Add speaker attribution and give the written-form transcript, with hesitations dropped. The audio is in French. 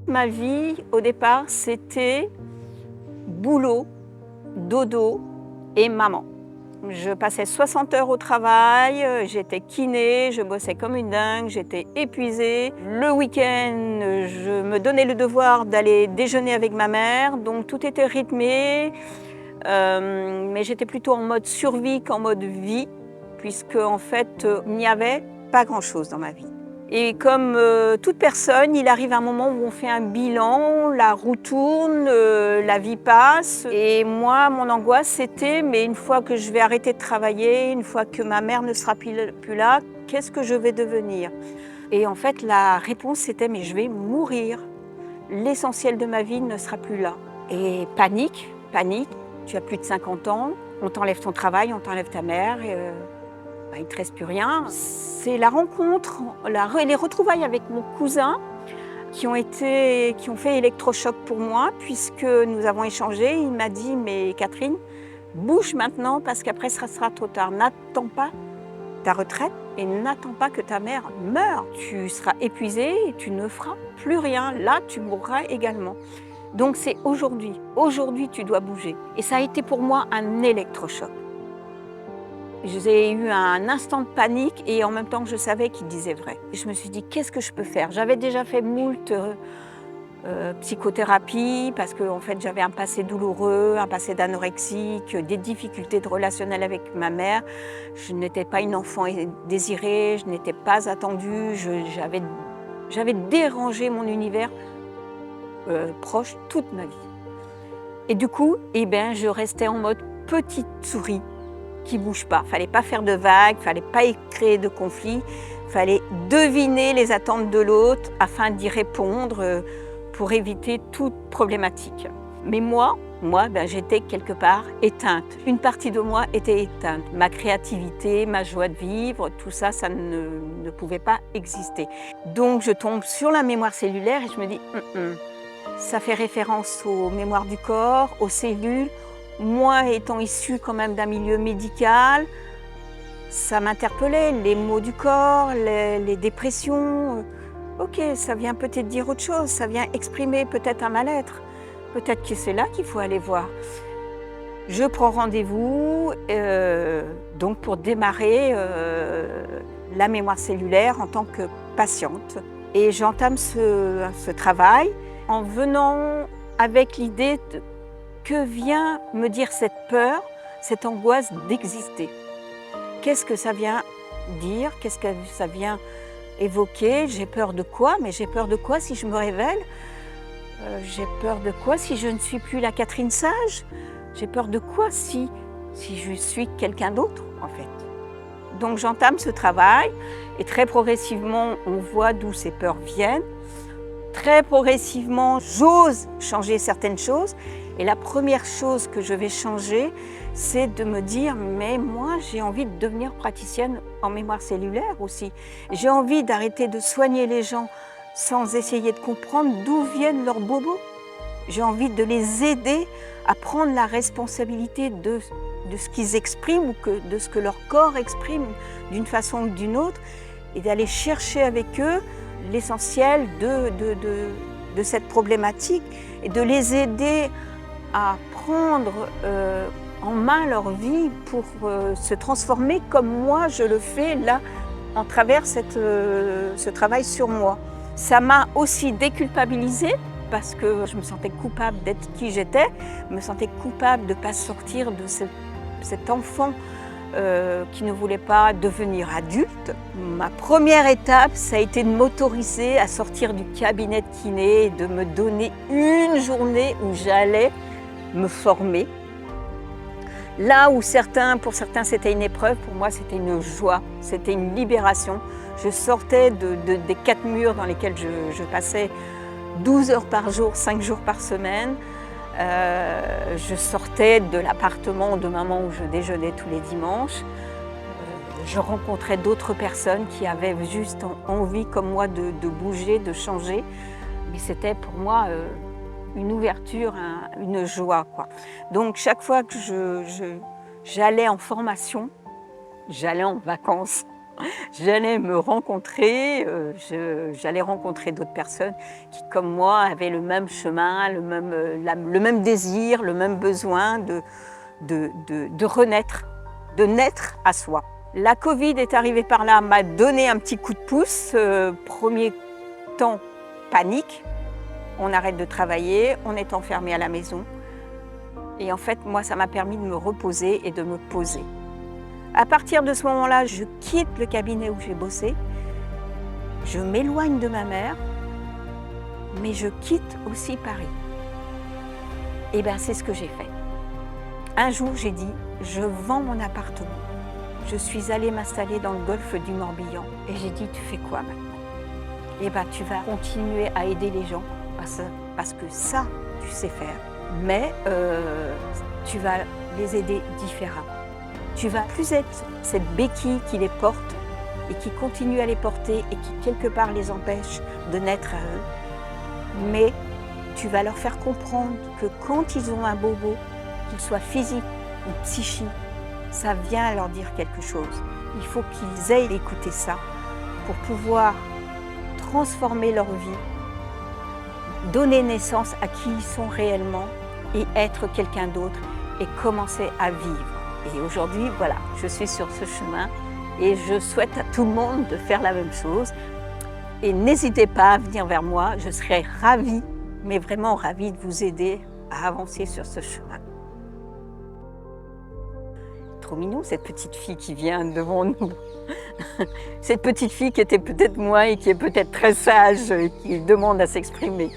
Speaker 1: ma vie, au départ, c'était boulot, dodo et maman. Je passais 60 heures au travail, j'étais kiné, je bossais comme une dingue, j'étais épuisée. Le week-end, je me donnais le devoir d'aller déjeuner avec ma mère, donc tout était rythmé. Mais j'étais plutôt en mode survie qu'en mode vie, puisque en fait, il n'y avait pas grand-chose dans ma vie. Et comme toute personne, il arrive un moment où on fait un bilan, la roue tourne, la vie passe. Et moi, mon angoisse, c'était, mais une fois que je vais arrêter de travailler, une fois que ma mère ne sera plus là, qu'est-ce que je vais devenir? Et en fait, la réponse, c'était, mais je vais mourir. L'essentiel de ma vie ne sera plus là. Et panique, panique, tu as plus de 50 ans, on t'enlève ton travail, on t'enlève ta mère. Il ne te reste plus rien. C'est la rencontre, les retrouvailles avec mon cousin qui ont fait électrochoc pour moi, puisque nous avons échangé. Il m'a dit, mais Catherine, bouge maintenant parce qu'après ça sera trop tard. N'attends pas ta retraite et n'attends pas que ta mère meure. Tu seras épuisée et tu ne feras plus rien. Là, tu mourras également. Donc c'est aujourd'hui. Aujourd'hui, tu dois bouger. Et ça a été pour moi un électrochoc. J'ai eu un instant de panique et en même temps je savais qu'il disait vrai. Je me suis dit, qu'est-ce que je peux faire? J'avais déjà fait moult psychothérapie parce que en fait, j'avais un passé douloureux, un passé d'anorexique, des difficultés de relationnel avec ma mère. Je n'étais pas une enfant désirée, je n'étais pas attendue, j'avais dérangé mon univers proche toute ma vie. Et du coup, je restais en mode petite souris qui ne bouge pas. Il ne fallait pas faire de vagues, il ne fallait pas créer de conflits, il fallait deviner les attentes de l'autre afin d'y répondre pour éviter toute problématique. Mais moi, j'étais quelque part éteinte. Une partie de moi était éteinte. Ma créativité, ma joie de vivre, tout ça, ça ne pouvait pas exister. Donc je tombe sur la mémoire cellulaire et je me dis, ça fait référence aux mémoires du corps, aux cellules. Moi, étant issue quand même d'un milieu médical, ça m'interpellait, les maux du corps, les dépressions. Ok, ça vient peut-être dire autre chose, ça vient exprimer peut-être un mal-être. Peut-être que c'est là qu'il faut aller voir. Je prends rendez-vous donc pour démarrer la mémoire cellulaire en tant que patiente. Et j'entame ce travail en venant avec l'idée de que vient me dire cette peur, cette angoisse d'exister? Qu'est-ce que ça vient dire? Qu'est-ce que ça vient évoquer? J'ai peur de quoi? Mais j'ai peur de quoi si je me révèle? J'ai peur de quoi si je ne suis plus la Catherine sage? J'ai peur de quoi si je suis quelqu'un d'autre, en fait? Donc j'entame ce travail et très progressivement, on voit d'où ces peurs viennent. Très progressivement, j'ose changer certaines choses. Et la première chose que je vais changer, c'est de me dire, mais moi, j'ai envie de devenir praticienne en mémoire cellulaire aussi. J'ai envie d'arrêter de soigner les gens sans essayer de comprendre d'où viennent leurs bobos. J'ai envie de les aider à prendre la responsabilité de ce qu'ils expriment ou de ce que leur corps exprime d'une façon ou d'une autre et d'aller chercher avec eux l'essentiel de cette problématique et de les aider à prendre en main leur vie pour se transformer comme moi je le fais là en travers ce travail sur moi. Ça m'a aussi déculpabilisée parce que je me sentais coupable d'être qui j'étais, je me sentais coupable de ne pas sortir de cet enfant qui ne voulait pas devenir adulte. Ma première étape, ça a été de m'autoriser à sortir du cabinet de kiné et de me donner une journée où j'allais me former. Là où pour certains c'était une épreuve, pour moi c'était une joie, c'était une libération. Je sortais des 4 murs dans lesquels je passais 12 heures par jour, 5 jours par semaine. Je sortais de l'appartement de maman où je déjeunais tous les dimanches. Je rencontrais d'autres personnes qui avaient juste envie, comme moi, de bouger, de changer. Mais c'était pour moi une ouverture, une joie, quoi. Donc chaque fois que j'allais en formation, j'allais en vacances. J'allais me rencontrer, j'allais rencontrer d'autres personnes qui, comme moi, avaient le même chemin, le même désir, le même besoin de renaître, de naître à soi. La Covid est arrivée par là, m'a donné un petit coup de pouce. Premier temps, panique. On arrête de travailler, on est enfermé à la maison. Et en fait, moi, ça m'a permis de me reposer et de me poser. À partir de ce moment-là, je quitte le cabinet où j'ai bossé, je m'éloigne de ma mère, mais je quitte aussi Paris. Et bien, c'est ce que j'ai fait. Un jour, j'ai dit, je vends mon appartement. Je suis allée m'installer dans le golfe du Morbihan. Et j'ai dit, tu fais quoi maintenant? Eh bien, tu vas continuer à aider les gens, parce que ça, tu sais faire. Mais tu vas les aider différemment. Tu vas plus être cette béquille qui les porte et qui continue à les porter et qui quelque part les empêche de naître à eux. Mais tu vas leur faire comprendre que quand ils ont un bobo, qu'il soit physique ou psychique, ça vient leur dire quelque chose. Il faut qu'ils aient écouté ça pour pouvoir transformer leur vie, donner naissance à qui ils sont réellement et être quelqu'un d'autre et commencer à vivre. Et aujourd'hui, voilà, je suis sur ce chemin et je souhaite à tout le monde de faire la même chose. Et n'hésitez pas à venir vers moi, je serai ravie, mais vraiment ravie de vous aider à avancer sur ce chemin. Trop mignon, cette petite fille qui vient devant nous. Cette petite fille qui était peut-être moi et qui est peut-être très sage et qui demande à s'exprimer.